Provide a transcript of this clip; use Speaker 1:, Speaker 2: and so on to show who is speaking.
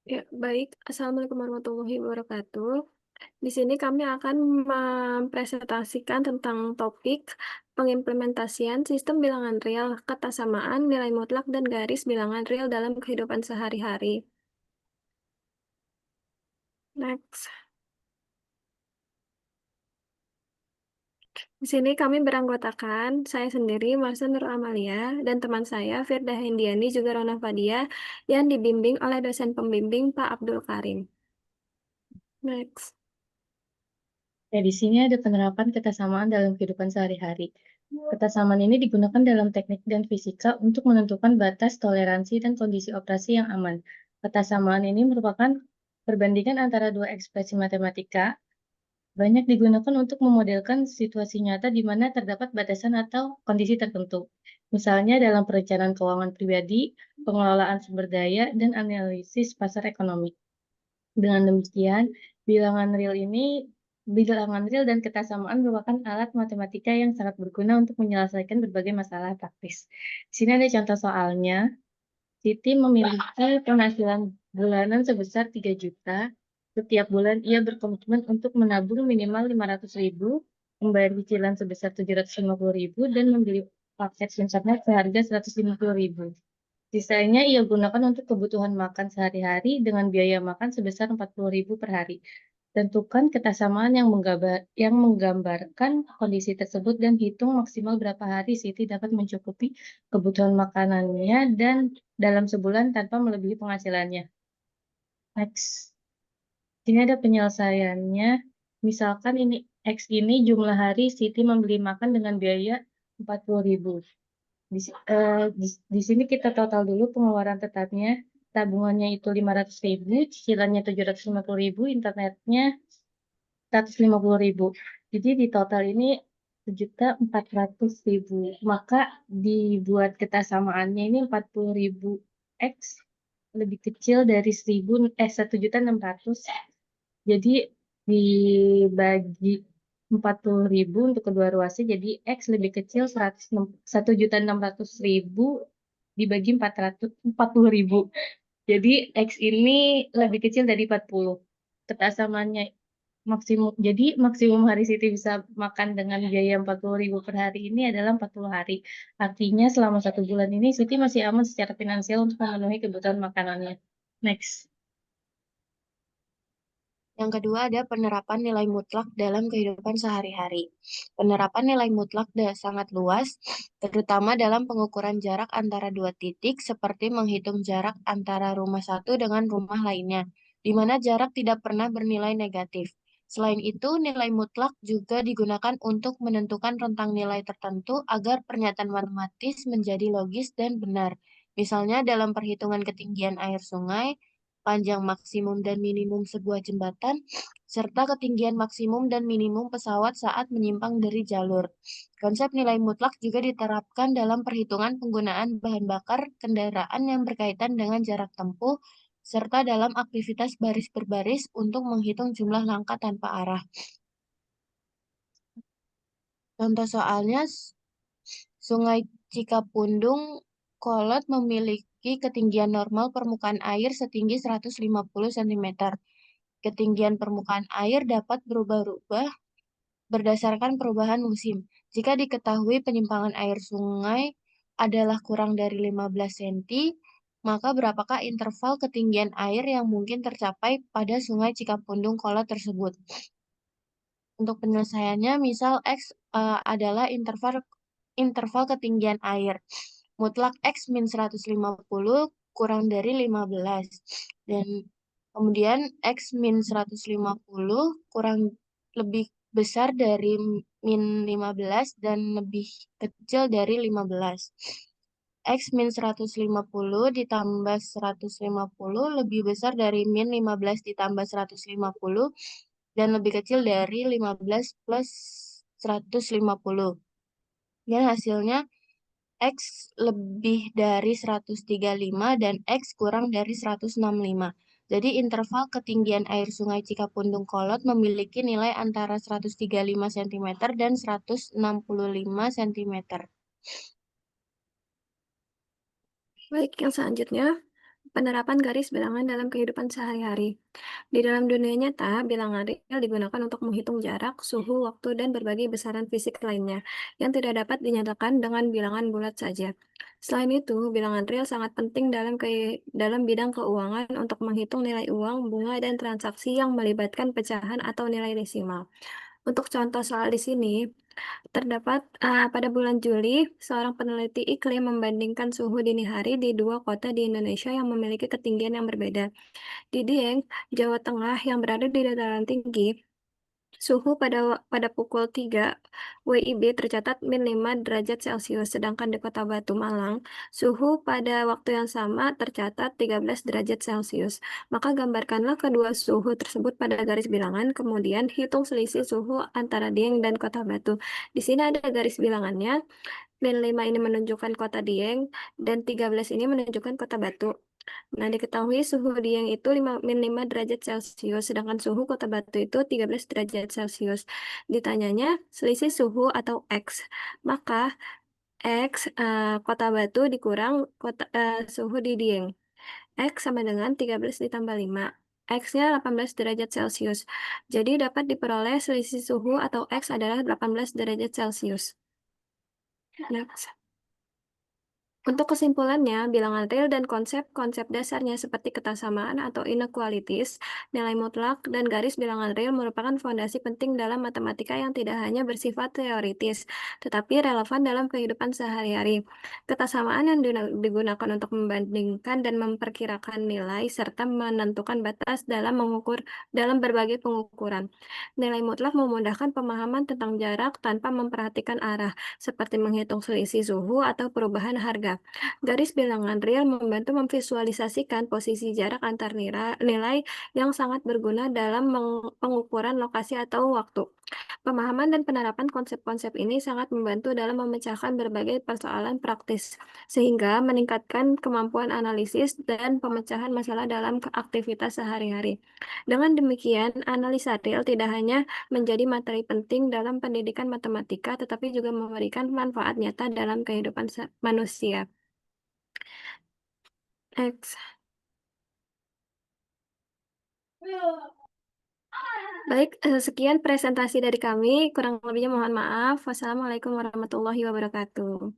Speaker 1: Ya, baik. Assalamualaikum warahmatullahi wabarakatuh. Di sini kami akan mempresentasikan tentang topik pengimplementasian sistem bilangan real, kata samaan, nilai mutlak, dan garis bilangan real dalam kehidupan sehari-hari. Next. Di sini kami beranggotakan saya sendiri, Marsha Nur Amalia, dan teman saya, Firda Hendiani, juga Rona Fadia, yang dibimbing oleh dosen pembimbing Pak Abdul Karim. Next.
Speaker 2: Ya, di sini ada penerapan kesamaan dalam kehidupan sehari-hari. Kesamaan ini digunakan dalam teknik dan fisika untuk menentukan batas toleransi dan kondisi operasi yang aman. Kesamaan ini merupakan perbandingan antara dua ekspresi matematika, banyak digunakan untuk memodelkan situasi nyata di mana terdapat batasan atau kondisi tertentu. Misalnya dalam perencanaan keuangan pribadi, pengelolaan sumber daya, dan analisis pasar ekonomi. Dengan demikian, bilangan real dan kesamaan merupakan alat matematika yang sangat berguna untuk menyelesaikan berbagai masalah praktis. Di sini ada contoh soalnya. Siti memiliki penghasilan bulanan sebesar 3 juta. Setiap bulan ia berkomitmen untuk menabung minimal 500.000, membayar cicilan sebesar 750.000, dan membeli paket internet seharga 150.000. Sisanya ia gunakan untuk kebutuhan makan sehari-hari dengan biaya makan sebesar 40.000 per hari. Tentukan kesamaan yang menggambarkan kondisi tersebut dan hitung maksimal berapa hari Siti dapat mencukupi kebutuhan makanannya dan dalam sebulan tanpa melebihi penghasilannya. Next. Ini ada penyelesaiannya. Misalkan X ini jumlah hari Siti membeli makan dengan biaya 40.000. Di sini kita total dulu pengeluaran tetapnya. Tabungannya itu 500.000, cicilannya 750.000, internetnya 150.000. Jadi di total ini 1.400.000. Maka dibuat ketasamaannya ini 40.000 X lebih kecil dari 1.600. Jadi dibagi 40.000 untuk kedua ruasnya, jadi X lebih kecil 1.600.000 dibagi 40.000. Jadi X ini lebih kecil dari 40. Ketasamaannya maksimum. Jadi maksimum hari Siti bisa makan dengan biaya 40.000 per hari ini adalah 40 hari. Artinya selama 1 bulan ini Siti masih aman secara finansial untuk memenuhi kebutuhan makanannya. Next.
Speaker 3: Yang kedua ada penerapan nilai mutlak dalam kehidupan sehari-hari. Penerapan nilai mutlak sangat luas, terutama dalam pengukuran jarak antara dua titik, seperti menghitung jarak antara rumah satu dengan rumah lainnya, di mana jarak tidak pernah bernilai negatif. Selain itu, nilai mutlak juga digunakan untuk menentukan rentang nilai tertentu agar pernyataan matematis menjadi logis dan benar. Misalnya dalam perhitungan ketinggian air sungai, panjang maksimum dan minimum sebuah jembatan, serta ketinggian maksimum dan minimum pesawat saat menyimpang dari jalur. Konsep nilai mutlak juga diterapkan dalam perhitungan penggunaan bahan bakar kendaraan yang berkaitan dengan jarak tempuh, serta dalam aktivitas baris berbaris untuk menghitung jumlah langkah tanpa arah. Contoh soalnya, Sungai Cikapundung Kolot memiliki ketinggian normal permukaan air setinggi 150 cm. Ketinggian permukaan air dapat berubah-ubah berdasarkan perubahan musim. Jika diketahui penyimpangan air sungai adalah kurang dari 15 cm, maka berapakah interval ketinggian air yang mungkin tercapai pada Sungai Cikapundung Kolot tersebut? Untuk penyelesaiannya, misal X adalah interval ketinggian air. Mutlak X min 150 kurang dari 15. Dan kemudian X min 150 kurang lebih besar dari min 15 dan lebih kecil dari 15. X min 150 ditambah 150 lebih besar dari min 15 ditambah 150 dan lebih kecil dari 15 plus 150. Dan hasilnya X lebih dari 135 dan X kurang dari 165. Jadi interval ketinggian air Sungai Cikapundung Kolot memiliki nilai antara 135 cm dan 165 cm.
Speaker 1: Baik, yang selanjutnya. Penerapan garis bilangan dalam kehidupan sehari-hari. Di dalam dunia nyata, bilangan real digunakan untuk menghitung jarak, suhu, waktu, dan berbagai besaran fisik lainnya yang tidak dapat dinyatakan dengan bilangan bulat saja. Selain itu, bilangan real sangat penting dalam bidang keuangan untuk menghitung nilai uang, bunga, dan transaksi yang melibatkan pecahan atau nilai desimal. Untuk contoh soal di sini, terdapat pada bulan Juli, seorang peneliti iklim membandingkan suhu dini hari di dua kota di Indonesia yang memiliki ketinggian yang berbeda. Di Dieng, Jawa Tengah yang berada di dataran tinggi, suhu pada pukul 3 WIB tercatat -5 derajat Celcius, sedangkan di Kota Batu, Malang, suhu pada waktu yang sama tercatat 13 derajat Celcius. Maka gambarkanlah kedua suhu tersebut pada garis bilangan, kemudian hitung selisih suhu antara Dieng dan Kota Batu. Di sini ada garis bilangannya, -5 ini menunjukkan Kota Dieng, dan 13 ini menunjukkan Kota Batu. Nah, diketahui suhu Dieng itu -5 derajat Celcius, sedangkan suhu Kota Batu itu 13 derajat Celcius. Ditanyanya selisih suhu atau X. Maka X Kota Batu dikurang suhu di Dieng. X sama dengan 13 ditambah 5. X-nya 18 derajat Celcius. Jadi dapat diperoleh selisih suhu atau X adalah 18 derajat Celcius. Next. Untuk kesimpulannya, bilangan real dan konsep-konsep dasarnya seperti ketersamaan atau inequalities, nilai mutlak, dan garis bilangan real merupakan fondasi penting dalam matematika yang tidak hanya bersifat teoritis, tetapi relevan dalam kehidupan sehari-hari. Ketersamaan yang digunakan untuk membandingkan dan memperkirakan nilai serta menentukan batas dalam berbagai pengukuran. Nilai mutlak memudahkan pemahaman tentang jarak tanpa memperhatikan arah, seperti menghitung selisih suhu atau perubahan harga. Garis bilangan real membantu memvisualisasikan posisi jarak antar nilai yang sangat berguna dalam pengukuran lokasi atau waktu. Pemahaman dan penerapan konsep-konsep ini sangat membantu dalam memecahkan berbagai persoalan praktis, sehingga meningkatkan kemampuan analisis dan pemecahan masalah dalam aktivitas sehari-hari. Dengan demikian, analisa real tidak hanya menjadi materi penting dalam pendidikan matematika, tetapi juga memberikan manfaat nyata dalam kehidupan manusia. X. Baik, sekian presentasi dari kami. Kurang lebihnya mohon maaf. Wassalamualaikum warahmatullahi wabarakatuh.